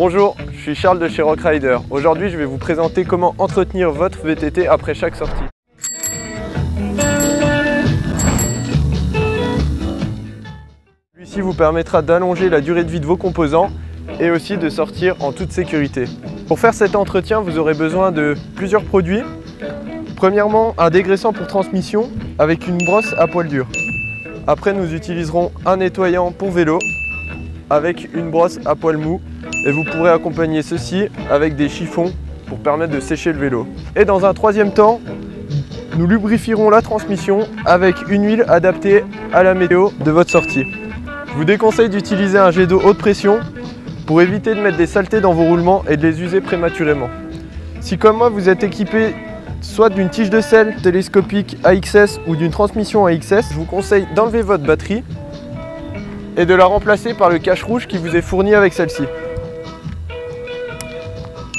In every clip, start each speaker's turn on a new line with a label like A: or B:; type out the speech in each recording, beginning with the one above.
A: Bonjour, je suis Charles de chez Rock Rider. Aujourd'hui, je vais vous présenter comment entretenir votre VTT après chaque sortie. Celui-ci vous permettra d'allonger la durée de vie de vos composants et aussi de sortir en toute sécurité. Pour faire cet entretien, vous aurez besoin de plusieurs produits. Premièrement, un dégraissant pour transmission avec une brosse à poil dur. Après, nous utiliserons un nettoyant pour vélo avec une brosse à poil mou et vous pourrez accompagner ceci avec des chiffons pour permettre de sécher le vélo. Et dans un troisième temps, nous lubrifierons la transmission avec une huile adaptée à la météo de votre sortie. Je vous déconseille d'utiliser un jet d'eau haute pression pour éviter de mettre des saletés dans vos roulements et de les user prématurément. Si comme moi vous êtes équipé soit d'une tige de selle télescopique AXS ou d'une transmission AXS, je vous conseille d'enlever votre batterie et de la remplacer par le cache rouge qui vous est fourni avec celle-ci.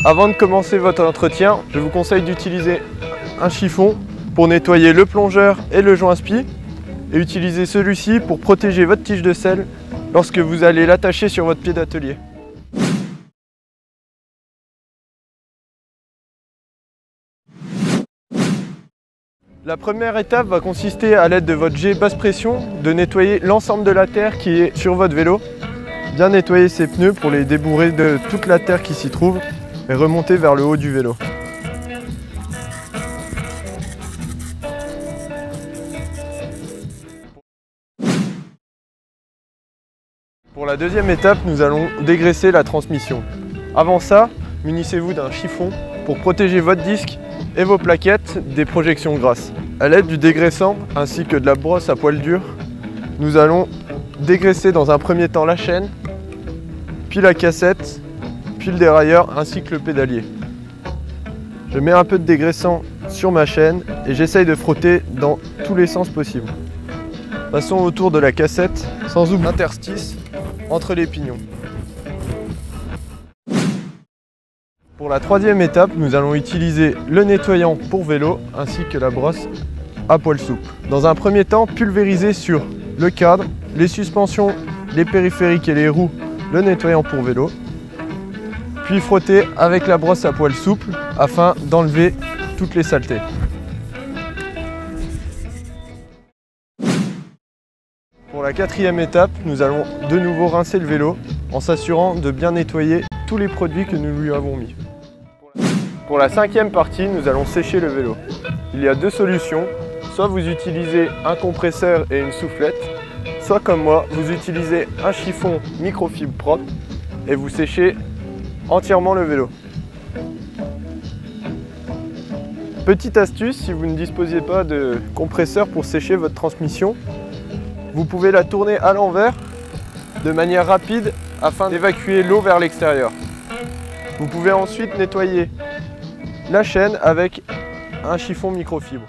A: Avant de commencer votre entretien, je vous conseille d'utiliser un chiffon pour nettoyer le plongeur et le joint spi et utiliser celui-ci pour protéger votre tige de selle lorsque vous allez l'attacher sur votre pied d'atelier. La première étape va consister à l'aide de votre jet basse pression de nettoyer l'ensemble de la terre qui est sur votre vélo. Bien nettoyer ses pneus pour les débourrer de toute la terre qui s'y trouve et remonter vers le haut du vélo. Pour la deuxième étape, nous allons dégraisser la transmission. Avant ça, munissez-vous d'un chiffon pour protéger votre disque et vos plaquettes des projections grasses. À l'aide du dégraissant ainsi que de la brosse à poil dur, nous allons dégraisser dans un premier temps la chaîne, puis la cassette, puis le dérailleur ainsi que le pédalier. Je mets un peu de dégraissant sur ma chaîne et j'essaye de frotter dans tous les sens possibles. Passons autour de la cassette sans oublier l'interstice entre les pignons. Pour la troisième étape, nous allons utiliser le nettoyant pour vélo ainsi que la brosse à poil souple. Dans un premier temps, pulvériser sur le cadre, les suspensions, les périphériques et les roues le nettoyant pour vélo. Puis frotter avec la brosse à poil souple afin d'enlever toutes les saletés. Pour la quatrième étape, nous allons de nouveau rincer le vélo en s'assurant de bien nettoyer tous les produits que nous lui avons mis. Pour la cinquième partie, nous allons sécher le vélo. Il y a deux solutions, soit vous utilisez un compresseur et une soufflette, soit comme moi, vous utilisez un chiffon microfibre propre et vous séchez entièrement le vélo. Petite astuce, si vous ne disposez pas de compresseur pour sécher votre transmission, vous pouvez la tourner à l'envers de manière rapide afin d'évacuer l'eau vers l'extérieur. Vous pouvez ensuite nettoyer la chaîne avec un chiffon microfibre.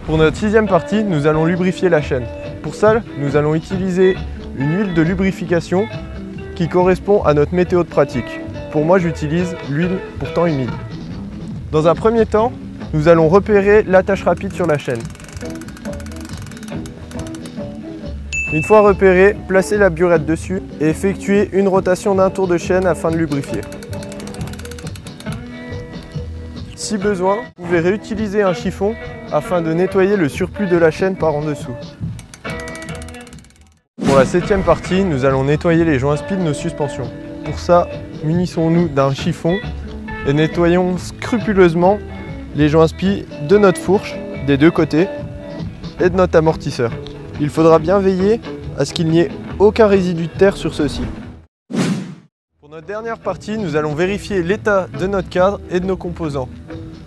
A: Pour notre sixième partie, nous allons lubrifier la chaîne. Pour ça, nous allons utiliser une huile de lubrification qui correspond à notre météo de pratique. Pour moi, j'utilise l'huile pourtant humide. Dans un premier temps, nous allons repérer l'attache rapide sur la chaîne. Une fois repéré, placez la burette dessus et effectuez une rotation d'un tour de chaîne afin de lubrifier. Si besoin, vous pouvez réutiliser un chiffon afin de nettoyer le surplus de la chaîne par en dessous. Pour la septième partie, nous allons nettoyer les joints spi de nos suspensions. Pour ça, munissons-nous d'un chiffon et nettoyons scrupuleusement les joints spi de notre fourche, des deux côtés, et de notre amortisseur. Il faudra bien veiller à ce qu'il n'y ait aucun résidu de terre sur ceux-ci. Pour notre dernière partie, nous allons vérifier l'état de notre cadre et de nos composants.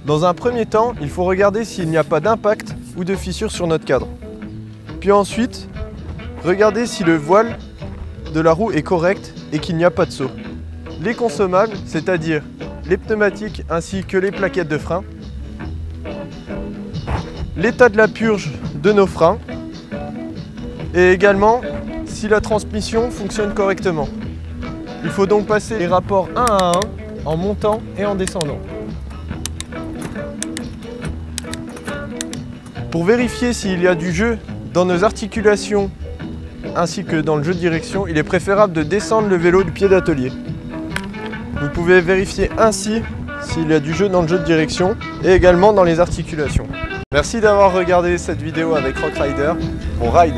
A: Dans un premier temps, il faut regarder s'il n'y a pas d'impact ou de fissure sur notre cadre. Puis ensuite, regardez si le voile de la roue est correct et qu'il n'y a pas de saut. Les consommables, c'est-à-dire les pneumatiques ainsi que les plaquettes de frein, l'état de la purge de nos freins et également si la transmission fonctionne correctement. Il faut donc passer les rapports 1 à 1 en montant et en descendant. Pour vérifier s'il y a du jeu dans nos articulations ainsi que dans le jeu de direction, il est préférable de descendre le vélo du pied d'atelier. Vous pouvez vérifier ainsi s'il y a du jeu dans le jeu de direction et également dans les articulations. Merci d'avoir regardé cette vidéo avec Rock Rider. Bon ride!